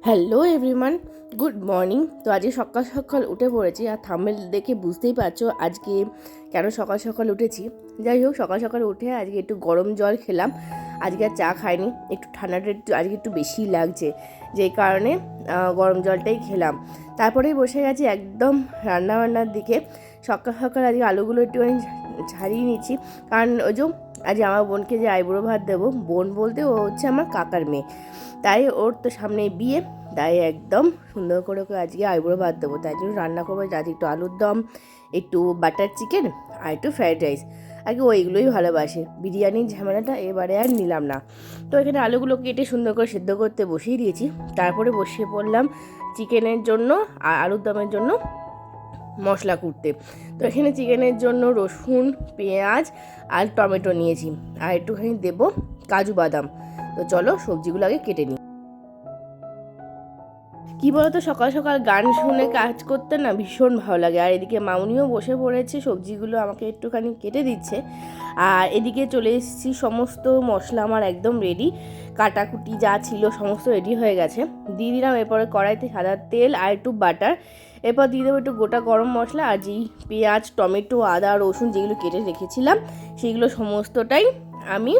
Hello everyone, good morning. তো আজকে সকাল সকাল উঠে পড়েছি, আর থাম্বনেল দেখে বুঝতেই পারছো আজকে কেন সকাল সকাল উঠেছি। যাই হোক, সকাল সকাল উঠে আজকে একটু গরম জল খেলাম। আজকে আর চা খাইনি, একটু ঠান্ডাটা আজকে একটু বেশি লাগছে, যেই কারণে গরম জলটাই খেলাম। তারপরেই বসে গেছি একদম রান্নাবান্নার দিকে। সকাল সকাল আজকে আলুগুলো একটুখানি ছাড়িয়ে নিচ্ছি, কারণ ওই যে আজকে আমার বোনকে যে আইবুড়ো ভাত দেবো, বোন বলতে ও হচ্ছে আমার কাকার মেয়ে, তাই ওর তো সামনে বিয়ে, তাই একদম সুন্দর করে ওকে আজকে আইবুড়ো ভাত দেবো। তাই জন্য রান্না করবো আজকে একটু আলুর দম, একটু বাটার চিকেন আর একটু ফ্রাইড রাইস। আগে ওইগুলোই ভালোবাসে, বিরিয়ানির ঝামেলাটা এবারে আর নিলাম না। তো এখানে আলুগুলো কেটে সুন্দর করে সেদ্ধ করতে বসিয়ে দিয়েছি। তারপরে বসিয়ে পড়লাম চিকেনের জন্য আর আলুর দমের জন্য মশলা কুটতে। তো এখানে চিকেনের জন্য রসুন, পেঁয়াজ আর টমেটো নিয়েছি, আর একটুখানি দেবো কাজু বাদাম। তো চলো সবজিগুলো আগে কেটে নিই। কী বলতো, সকাল সকাল গান শুনে কাজ করতে না ভীষণ ভালো লাগে। আর এদিকে মামুনিও বসে পড়েছে, সবজিগুলো আমাকে একটুখানি কেটে দিচ্ছে। আর এদিকে চলে এসেছি, সমস্ত মশলা আমার একদম রেডি, কাটাকুটি যা ছিল সমস্ত রেডি হয়ে গেছে। দিয়ে দিলাম এরপরে কড়াইতে সাদা তেল আর একটু বাটার। এরপর দিয়ে দেবো একটু গোটা গরম মশলা, আর যেই পেঁয়াজ, টমেটো, আদা, রসুন যেগুলো কেটে রেখেছিলাম সেগুলো সমস্তটাই আমি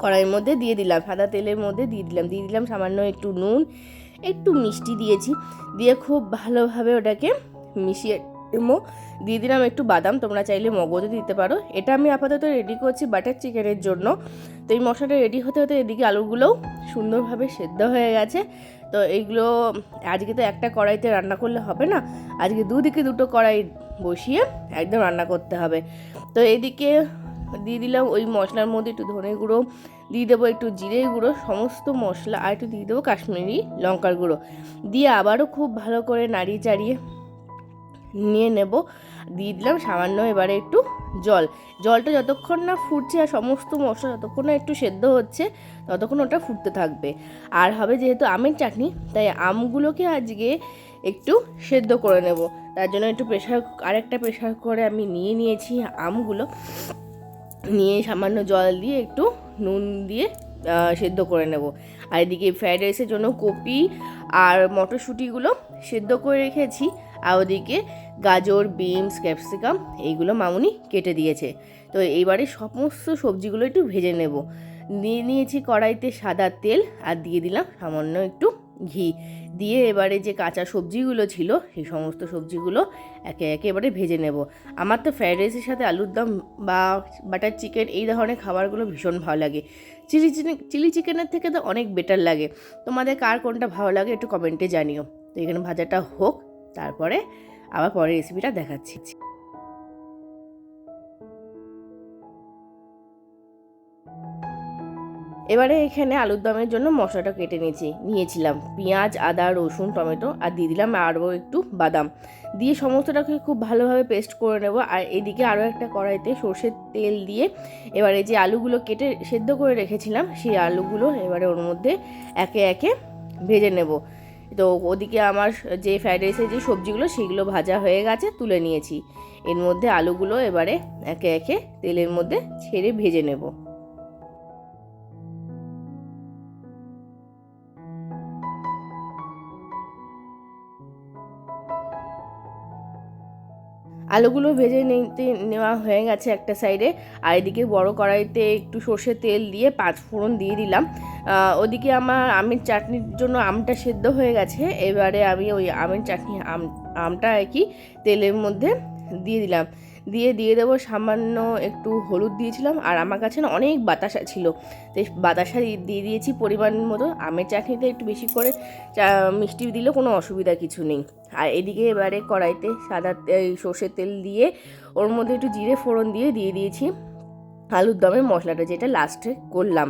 কড়াইয়ের মধ্যে দিয়ে দিলাম, সাদা তেলের মধ্যে দিয়ে দিলাম সামান্য একটু নুন, একটু মিষ্টি দিয়েছি, দিয়ে খুব ভালোভাবে ওটাকে মিশিয়ে দিয়ে দিলাম একটু বাদাম, তোমরা চাইলে মগজও দিতে পারো। এটা আমি আপাতত রেডি করছি বাটার চিকেনের জন্য। তো এই মশলাটা রেডি হতে হতে এদিকে আলুগুলোও সুন্দরভাবে সেদ্ধ হয়ে গেছে। তো এইগুলো আজকে তো একটা কড়াইতে রান্না করলে হবে না, আজকে দুদিকে দুটো কড়াই বসিয়ে একদম রান্না করতে হবে। তো এদিকে দিয়ে দিলাম ওই মশলার মধ্যে একটু ধনে গুঁড়ো, দিয়ে দেবো একটু জিরে গুঁড়ো, সমস্ত মশলা, আর একটু দিয়ে দেবো কাশ্মীরি লঙ্কার গুঁড়ো, দিয়ে আবারও খুব ভালো করে নাড়িয়ে চাড়িয়ে নিয়ে নেব। দিয়ে দিলাম সামান্য এবারে একটু জলটা যতক্ষণ না ফুটছে আর সমস্ত মশলা যতক্ষণ না একটু সেদ্ধ হচ্ছে ততক্ষণ ওটা ফুটতে থাকবে। আর হবে যেহেতু আমের চাটনি, তাই আমগুলোকে আজকে একটু সেদ্ধ করে নেব। তার জন্য একটু আরেকটা প্রেশার করে আমি নিয়েছি আমগুলো, নিয়ে সামান্য জল দিয়ে একটু নুন দিয়ে সেদ্ধ করে নেব। আর এদিকে ফ্রাইড রাইসের জন্য কপি আর মটরশুঁটিগুলো সেদ্ধ করে রেখেছি, আর ওদিকে গাজর, বিনস, ক্যাপসিকাম এইগুলো মামুনি কেটে দিয়েছে। তো এইবারে সমস্ত সবজিগুলো একটু ভেজে নেব। নিয়েছি কড়াইতে সাদা তেল, আর দিয়ে দিলাম সামান্য একটু ঘি, দিয়ে এবারে যে কাঁচা সবজিগুলো ছিল সেই সমস্ত সবজিগুলো একে একে এবারে ভেজে নেব। আমার তো ফ্রাইড রাইসের সাথে আলুর দম বা বাটার চিকেন এই ধরনের খাবারগুলো ভীষণ ভালো লাগে। চিলি চিকেনের থেকে তো অনেক বেটার লাগে। তোমাদের কার কোনটা ভালো লাগে একটু কমেন্টে জানিও। তো এখানে ভাজাটা হোক, তারপরে আবার পরের রেসিপিটা দেখাচ্ছি। এবারে এখানে আলুর দমের জন্য মশলাটা কেটে নিয়েছিলাম পেঁয়াজ, আদা, রসুন, টমেটো, আর দিয়ে দিলাম আরও একটু বাদাম, দিয়ে সমস্তটাকে খুব ভালোভাবে পেস্ট করে নেব। আর এদিকে আরও একটা কড়াইতে সর্ষের তেল দিয়ে এবারে যে আলুগুলো কেটে সেদ্ধ করে রেখেছিলাম সেই আলুগুলো এবারে ওর মধ্যে একে একে ভেজে নেব। তো ওদিকে আমার যে ফ্রাইড রাইসের যে সবজিগুলো সেগুলো ভাজা হয়ে গেছে, তুলে নিয়েছি। এর মধ্যে আলুগুলো এবারে একে একে তেলের মধ্যে ছেড়ে ভেজে নেব। আলুগুলো ভেজে নেওয়া হয়ে গেছে একটা সাইডে, আর এদিকে বড় কড়াইতে একটু সর্ষের তেল দিয়ে 5 ফোড়ন দিয়ে দিলাম। ওদিকে আমার আমের চাটনির জন্য আমটা সেদ্ধ হয়ে গেছে, এবারে আমি ওই আমের চাটনি আমটা আর কি তেলের মধ্যে দিয়ে দেবো সামান্য একটু হলুদ দিয়েছিলাম। আর আমার কাছে না অনেক বাতাসা ছিল, তো বাতাসা দিয়ে দিয়েছি পরিমাণ মতো। আমের চাটনিতে একটু বেশি করে মিষ্টি দিলে কোনো অসুবিধা কিছু নেই। আর এদিকে এবারে কড়াইতে সর্ষের তেল দিয়ে ওর মধ্যে একটু জিরে ফোড়ন দিয়ে দিয়েছি আলুর দমের মশলাটা, যেটা লাস্টে করলাম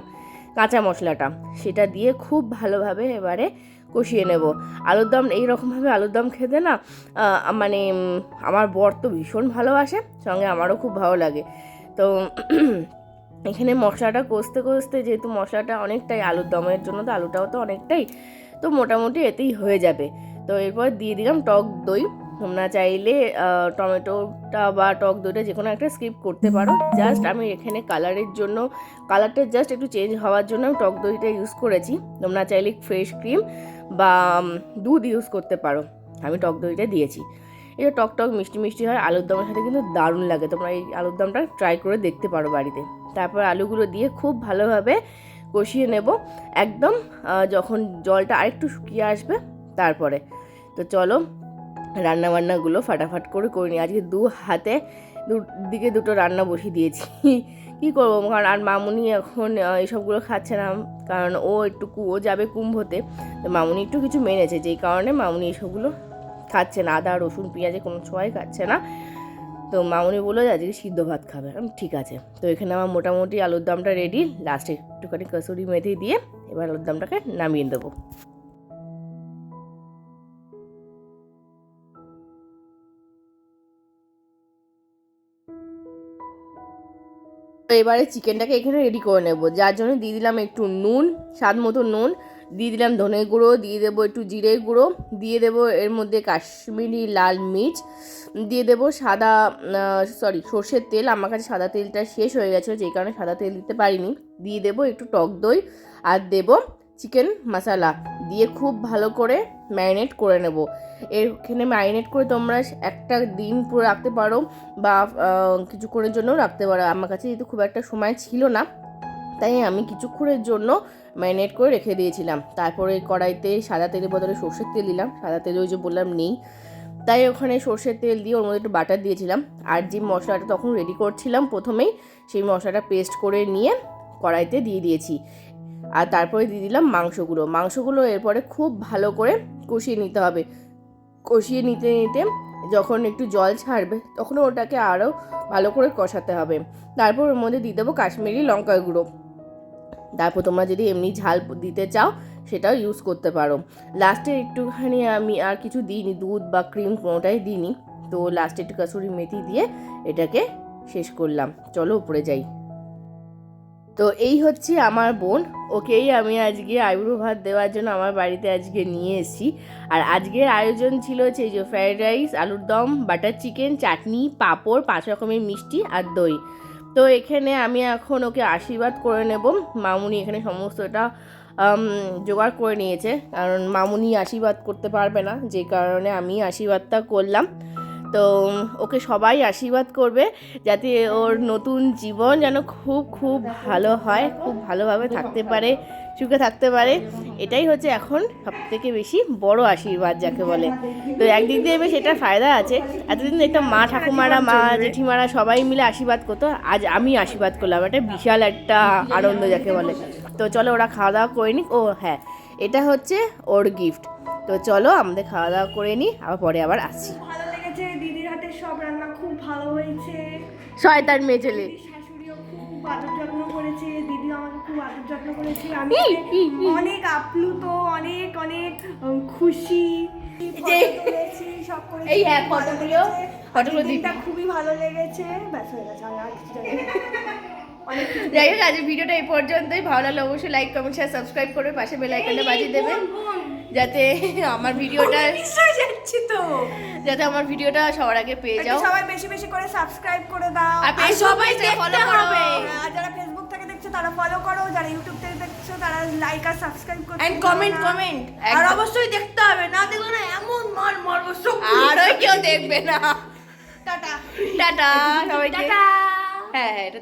কাঁচা মশলাটা, সেটা দিয়ে খুব ভালোভাবে এবারে কষিয়ে নেব। আলুর দম এইরকমভাবে আলুর দম খেতে না মানে আমার বর তো ভীষণ ভালোবাসে, সঙ্গে আমারও খুব ভালো লাগে। তো এখানে মশলাটা কষতে যেহেতু মশলাটা অনেকটাই আলুর দমের জন্য, তো আলুটাও তো অনেকটাই, তো মোটামুটি এতেই হয়ে যাবে। তো এরপর দিয়ে দিলাম টক দই, তোমরা চাইলে টমেটোটা বা টক দইটা যে কোনো একটা স্কিপ করতে পারো। জাস্ট আমি এখানে কালারের জন্য, কালারটা জাস্ট একটু চেঞ্জ হওয়ার জন্য আমি টক দইটা ইউজ করেছি। তোমরা চাইলে ফ্রেশ ক্রিম বা দুধ ইউজ করতে পারো, আমি টক দইটা দিয়েছি। এটা টক টক মিষ্টি মিষ্টি হয়, আলুর দমের সাথে কিন্তু দারুণ লাগে। তোমরা এই আলুর দমটা ট্রাই করে দেখতে পারো বাড়িতে। তারপর আলুগুলো দিয়ে খুব ভালোভাবে কষিয়ে নেব একদম, যখন জলটা আরেকটু শুকিয়ে আসবে তারপরে। তো চলো রান্নাবান্নাগুলো ফাটাফাট করে নিই। আজকে দুদিকে দুটো রান্না বসিয়ে দিয়েছি। কী করবো, কারণ আর মামুনি এখন এইসবগুলো খাচ্ছে না, কারণ ও যাবে কুম্ভতে। তো মামুনি একটু কিছু মেনেছে, যেই কারণে মামুনি এইসবগুলো খাচ্ছে না। আদা রসুন পেঁয়াজে কোনো সময় খাচ্ছে না। তো মামুনি বললো যে আজকে সিদ্ধ ভাত খাবে। ঠিক আছে। তো এখানে আমার মোটামুটি আলুর দমটা রেডি। লাস্টে একটুখানি কসুরি মেথি দিয়ে এবার আলুর দমটাকে নামিয়ে দেবো। তো এবারে চিকেনটাকে এখানে রেডি করে নেব, যার জন্য দিয়ে দিলাম একটু নুন, স্বাদ মতো নুন, দিয়ে দিলাম ধনে গুঁড়ো, দিয়ে দেবো একটু জিরে গুঁড়ো, দিয়ে দেবো এর মধ্যে কাশ্মীরি লাল মির্চ, দিয়ে দেবো সর্ষের তেল। আমার কাছে সাদা তেলটা শেষ হয়ে গেছিলো, যেই কারণে সাদা তেল দিতে পারিনি। দিয়ে দেবো একটু টক দই আর দেবো চিকেন মশলা দিয়ে খুব ভালো করে ম্যারিনেট করে নেব। এখানে ম্যারিনেট করে তোমরা একটা দিন পুরো রাখতে পারো বা কিছুক্ষণের জন্যও রাখতে পারো। আমার কাছে যেহেতু খুব একটা সময় ছিল না, তাই আমি কিছুক্ষণের জন্য ম্যারিনেট করে রেখে দিয়েছিলাম। তারপরে কড়াইতে সাদা তেলের বদলে সর্ষের তেল দিলাম। সাদা তেল ওই যে বললাম নেই, তাই ওখানে সর্ষের তেল দিয়ে ওর মধ্যে একটু বাটার দিয়েছিলাম। আর যে মশলাটা তখন রেডি করছিলাম প্রথমেই, সেই পেস্ট করে নিয়ে কড়াইতে দিয়ে দিয়েছি। আর তারপরে দিয়ে দিলাম মাংসগুলো এরপরে খুব ভালো করে কষিয়ে নিতে হবে। কষিয়ে নিতে যখন একটু জল ছাড়বে তখন ওটাকে আরও ভালো করে কষাতে হবে। তারপর ওর মধ্যে দিয়ে দেবো কাশ্মীরি লঙ্কার গুঁড়ো। তারপর তোমরা যদি এমনি ঝাল দিতে চাও সেটাও ইউজ করতে পারো। লাস্টে একটুখানি আমি আর কিছু দিইনি, দুধ বা ক্রিম কোনোটাই দিইনি। তো লাস্টে একটু কাসুরি মেথি দিয়ে এটাকে শেষ করলাম। চলো উপরে যাই। তো এই হচ্ছে আমার বোন, ওকেই আমি আজকে আইবুড়ো ভাত দেওয়ার জন্য আমার বাড়িতে আজকে নিয়ে এসেছি। আর আজকের আয়োজন ছিল হচ্ছে এই যে ফ্রাইড রাইস, আলুর দম, বাটার চিকেন, চাটনি, পাঁপড়, 5 রকমের মিষ্টি আর দই। তো এখানে আমি এখন ওকে আশীর্বাদ করে নেব। মামুনি এখানে সমস্তটা জোগাড় করে নিয়েছে, কারণ মামুনি আশীর্বাদ করতে পারবে না, যে কারণে আমি আশীর্বাদটা করলাম। তো ওকে সবাই আশীর্বাদ করবে যাতে ওর নতুন জীবন যেন খুব খুব ভালো হয়, খুব ভালোভাবে থাকতে পারে, সুখে থাকতে পারে। এটাই হচ্ছে এখন সবথেকে বেশি বড় আশীর্বাদ যাকে বলে। তো একদিক দিয়ে বেশ এটা ফায়দা আছে। এতদিন একটা মা ঠাকুমারা, মা জেঠিমারা সবাই মিলে আশীর্বাদ করতো, আজ আমি আশীর্বাদ করলাম। এটা বিশাল একটা আনন্দ যাকে বলে। তো চলো ওরা খাওয়া দাওয়া করে নিক। ও হ্যাঁ, এটা হচ্ছে ওর গিফট। তো চলো আমাদের খাওয়া দাওয়া করে নিই, পরে আবার আসছি। দিদির হাতের সব রান্না খুব ভালো হয়েছে। শয়তান মেয়ে ছেলে। শাশুড়িও খুব আদর যত্ন করেছে, দিদিও আমাকে খুব আদর যত্ন করেছে। আমি অনেক আপ্লুত, অনেক অনেক খুশি। সব করেছি। এই হ্যাঁ, ফটোগুলো দিদিটা খুবই ভালো লেগেছে। ব্যাস হয়ে গেছে, আর কিছু জানি না। যাই হোক, আজকের ভিডিওটা এই পর্যন্তই। ভালো লাগলে অবশ্যই লাইক, কমেন্ট, শেয়ার, সাবস্ক্রাইব করে পাশে বেল আইকনটা বাজিয়ে দেবে, যাতে আমার ভিডিওটা সবার আগে পেয়ে যাও। সবাই বেশি বেশি করে সাবস্ক্রাইব করে দাও, আর সবাই ফলো করবে। আর যারা ফেসবুক থেকে দেখছো তারা ফলো করো, যারা ইউটিউব থেকে দেখছো তারা লাইক আর সাবস্ক্রাইব করো, এন্ড কমেন্ট। আর অবশ্যই দেখতে হবে, না দেখলে না এমন মারবো সব, আর কেউ দেখবে না। টাটা টাটা সবাইকে। হ্যাঁ এটা